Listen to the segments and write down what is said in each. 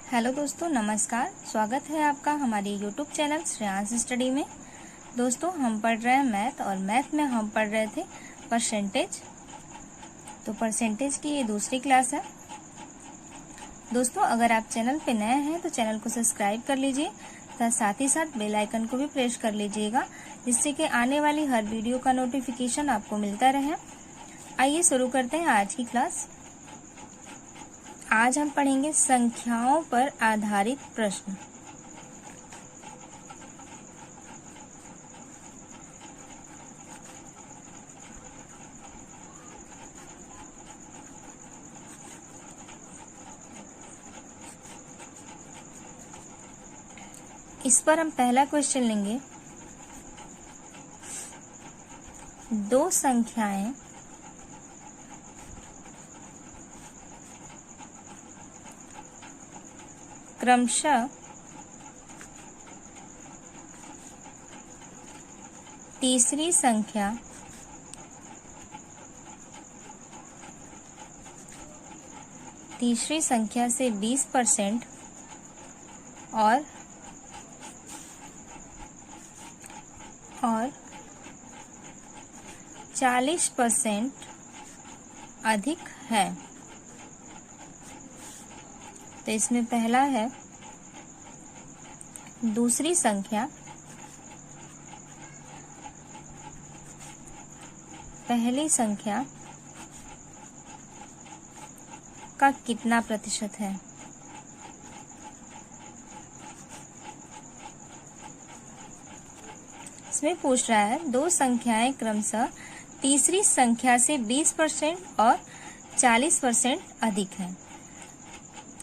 Hello दोस्तों, नमस्कार। स्वागत है आपका हमारे यूट्यूब चैनल श्रेयांश स्टडी में। दोस्तों, हम पढ़ रहे हैं मैथ और मैथ में हम पढ़ रहे थे परसेंटेज। तो परसेंटेज की ये दूसरी क्लास है। दोस्तों, अगर आप चैनल पे नए हैं तो चैनल को सब्सक्राइब कर लीजिए तथा साथ ही साथ बेल आइकन को भी प्रेस कर लीजिएगा, जिससे कि आने वाली हर वीडियो का नोटिफिकेशन आपको मिलता रहे। आइए शुरू करते हैं आज की क्लास। आज हम पढ़ेंगे संख्याओं पर आधारित प्रश्न। इस पर हम पहला क्वेश्चन लेंगे। दो संख्याएं क्रमशः तीसरी संख्या से 20% और 40% अधिक है। तो इसमें पहला है दूसरी संख्या पहली संख्या का कितना प्रतिशत है। इसमें पूछ रहा है दो संख्याएं क्रमशः तीसरी संख्या से 20% और 40% अधिक है।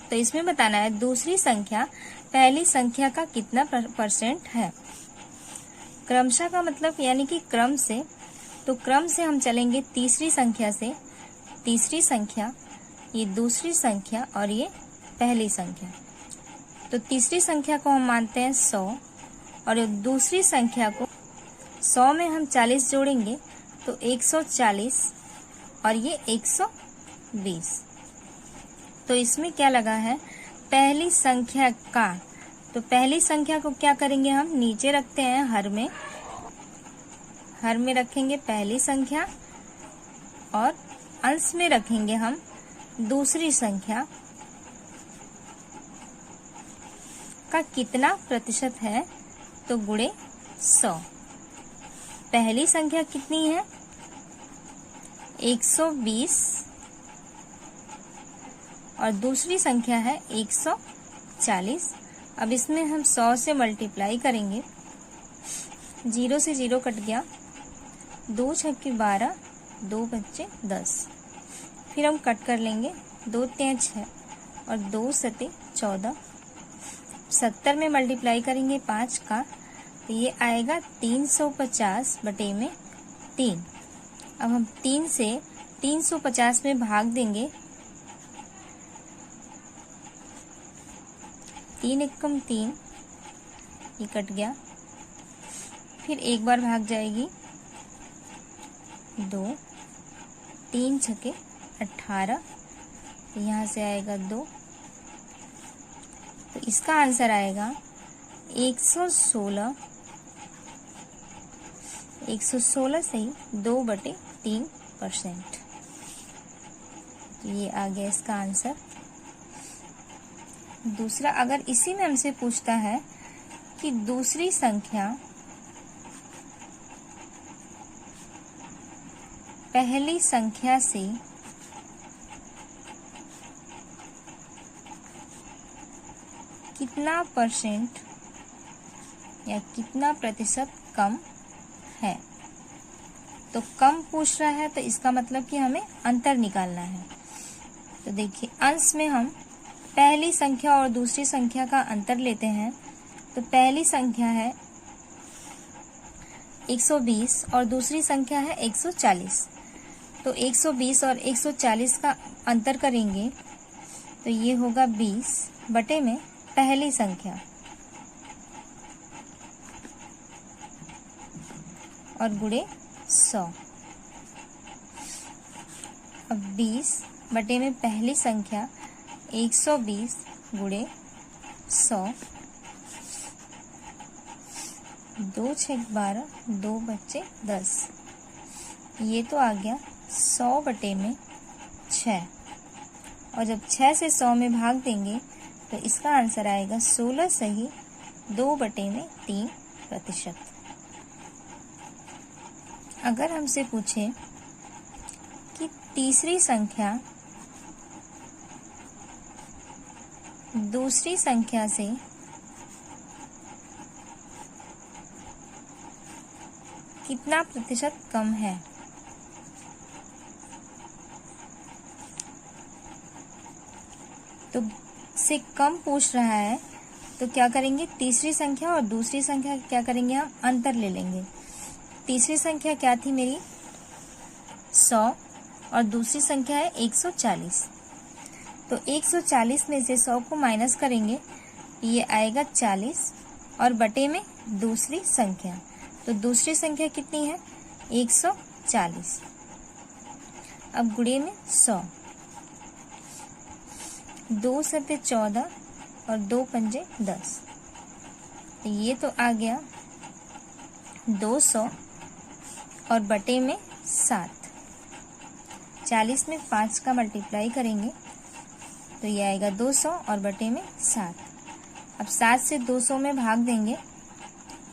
तो इसमें बताना है दूसरी संख्या पहली संख्या का कितना परसेंट है। क्रमशः का मतलब यानी कि क्रम से, तो क्रम से हम चलेंगे तीसरी संख्या से। तीसरी संख्या, ये दूसरी संख्या और ये पहली संख्या। तो तीसरी संख्या को हम मानते हैं 100 और दूसरी संख्या को 100 में हम 40 जोड़ेंगे तो 140 और ये 120। तो इसमें क्या लगा है पहली संख्या का। तो पहली संख्या को क्या करेंगे, हम नीचे रखते हैं हर में रखेंगे पहली संख्या और अंश में रखेंगे हम दूसरी संख्या का कितना प्रतिशत है, तो गुणे 100। पहली संख्या कितनी है 120 और दूसरी संख्या है 140। अब इसमें हम 100 से मल्टीप्लाई करेंगे। 0 से 0 कट गया, 2 छक्के 12, 2 बच्चे 10। फिर हम कट कर लेंगे, 2 तिया 6 और 2 सते 14। 70 में मल्टीप्लाई करेंगे 5 का, तो ये आएगा 350 बटे में 3। अब हम 3 से 350 में भाग देंगे। 3 एकम 3, ये कट गया। फिर एक बार भाग जाएगी 2, 3 छके 18, यहाँ से आएगा 2। तो इसका आंसर आएगा 116 सही 2/3%। तो ये आ गया इसका आंसर। दूसरा, अगर इसी में हमसे पूछता है कि दूसरी संख्या पहली संख्या से कितना परसेंट या कितना प्रतिशत कम है। तो कम पूछ रहा है, तो इसका मतलब कि हमें अंतर निकालना है। तो देखिए, अंश में हम पहली संख्या और दूसरी संख्या का अंतर लेते हैं। तो पहली संख्या है 120 और दूसरी संख्या है 140। तो 120 और 140 का अंतर करेंगे तो ये होगा 20 बटे में पहली संख्या और गुणे 100। अब 20 बटे में पहली संख्या 120 गुणे 100, 2 6 12, 2 बच्चे 10। ये तो आ गया 100 बटे में 6, और जब 6 से 100 में भाग देंगे तो इसका आंसर आएगा 16 सही 2 बटे में 3%। अगर हमसे पूछे कि तीसरी संख्या दूसरी संख्या से कितना प्रतिशत कम है, तो से कम पूछ रहा है तो क्या करेंगे, तीसरी संख्या और दूसरी संख्या क्या करेंगे, हम अंतर ले लेंगे। तीसरी संख्या क्या थी मेरी 100 और दूसरी संख्या है 140। तो 140 में से 100 को माइनस करेंगे, ये आएगा 40 और बटे में दूसरी संख्या, तो दूसरी संख्या कितनी है 140। अब गुणे में 100, 2 सते 14 और 2 पंजे 10, तो ये तो आ गया 200 और बटे में 7। 40 में 5 का मल्टीप्लाई करेंगे तो ये आएगा 200 और बटे में 7। अब 7 से 200 में भाग देंगे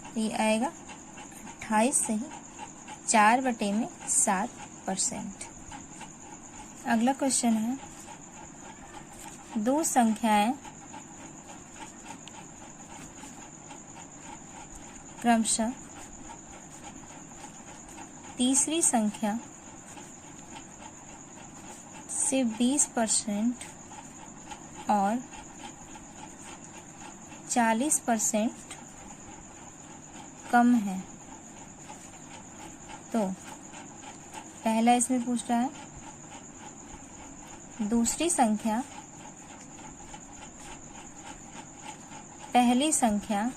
तो ये आएगा 28 सही 4 बटे में 7%। अगला क्वेश्चन है, दो संख्याएं क्रमशः तीसरी संख्या से 20% और 40% कम है। तो पहला इसमें पूछ रहा है दूसरी संख्या पहली संख्या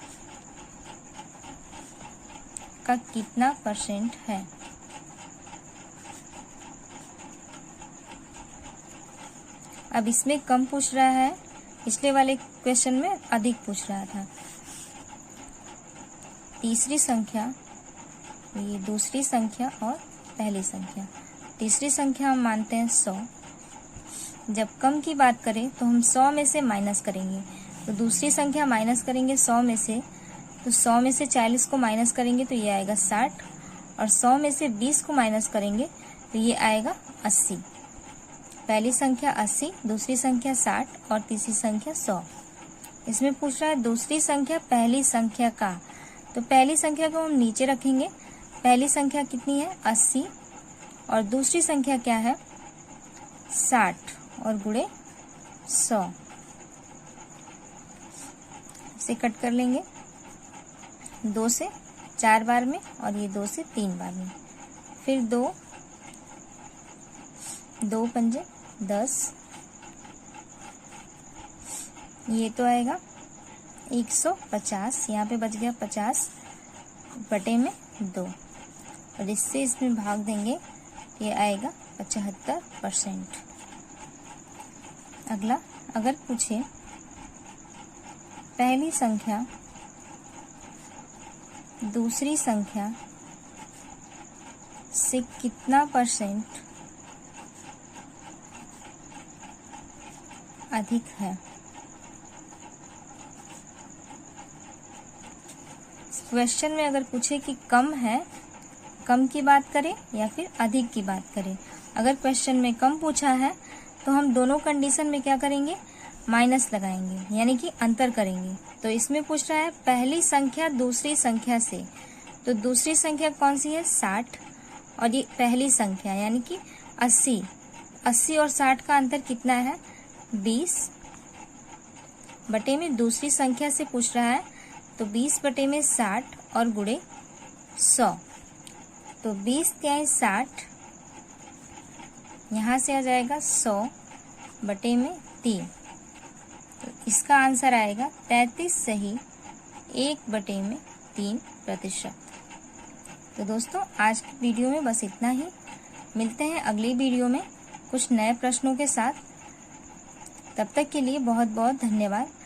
का कितना परसेंट है। अब इसमें कम पूछ रहा है, पिछले वाले क्वेश्चन में अधिक पूछ रहा था। तीसरी संख्या, ये दूसरी संख्या और पहली संख्या। तीसरी संख्या हम मानते हैं 100। जब कम की बात करें तो हम 100 में से माइनस करेंगे, तो दूसरी संख्या माइनस करेंगे 100 में से, तो 100 में से 40 को माइनस करेंगे तो ये आएगा 60, और 100 में से 20 को माइनस करेंगे तो ये आएगा 80। पहली संख्या 80, दूसरी संख्या 60 और तीसरी संख्या 100। इसमें पूछ रहा है दूसरी संख्या पहली संख्या का, तो पहली संख्या को हम नीचे रखेंगे। पहली संख्या कितनी है 80 और दूसरी संख्या क्या है 60 और गुणे 100 से कट कर लेंगे 2 से 4 बार में और ये 2 से 3 बार में। फिर 2 पंजे 10, ये तो आएगा 150, यहाँ पे बच गया 50 बटे में 2, और इससे इसमें भाग देंगे ये आएगा 75%। अगला, अगर पूछे पहली संख्या दूसरी संख्या से कितना परसेंट अधिक है। क्वेश्चन में अगर पूछे कि कम है, कम की बात करें या फिर अधिक की बात करें। अगर क्वेश्चन में कम पूछा है तो हम दोनों कंडीशन में क्या करेंगे, माइनस लगाएंगे, यानी कि अंतर करेंगे। तो इसमें पूछ रहा है पहली संख्या दूसरी संख्या से, तो दूसरी संख्या कौन सी है 60, और ये पहली संख्या यानी कि 80। 80 और 60 का अंतर कितना है 20 बटे में दूसरी संख्या से पूछ रहा है, तो 20 बटे में 60 और गुणे 100, तो 20 त्याई 60, यहाँ से आ जाएगा 100 बटे में 3, तो इसका आंसर आएगा 33 सही 1 बटे में 3%। तो दोस्तों आज की वीडियो में बस इतना ही। मिलते हैं अगली वीडियो में कुछ नए प्रश्नों के साथ। तब तक के लिए बहुत बहुत धन्यवाद।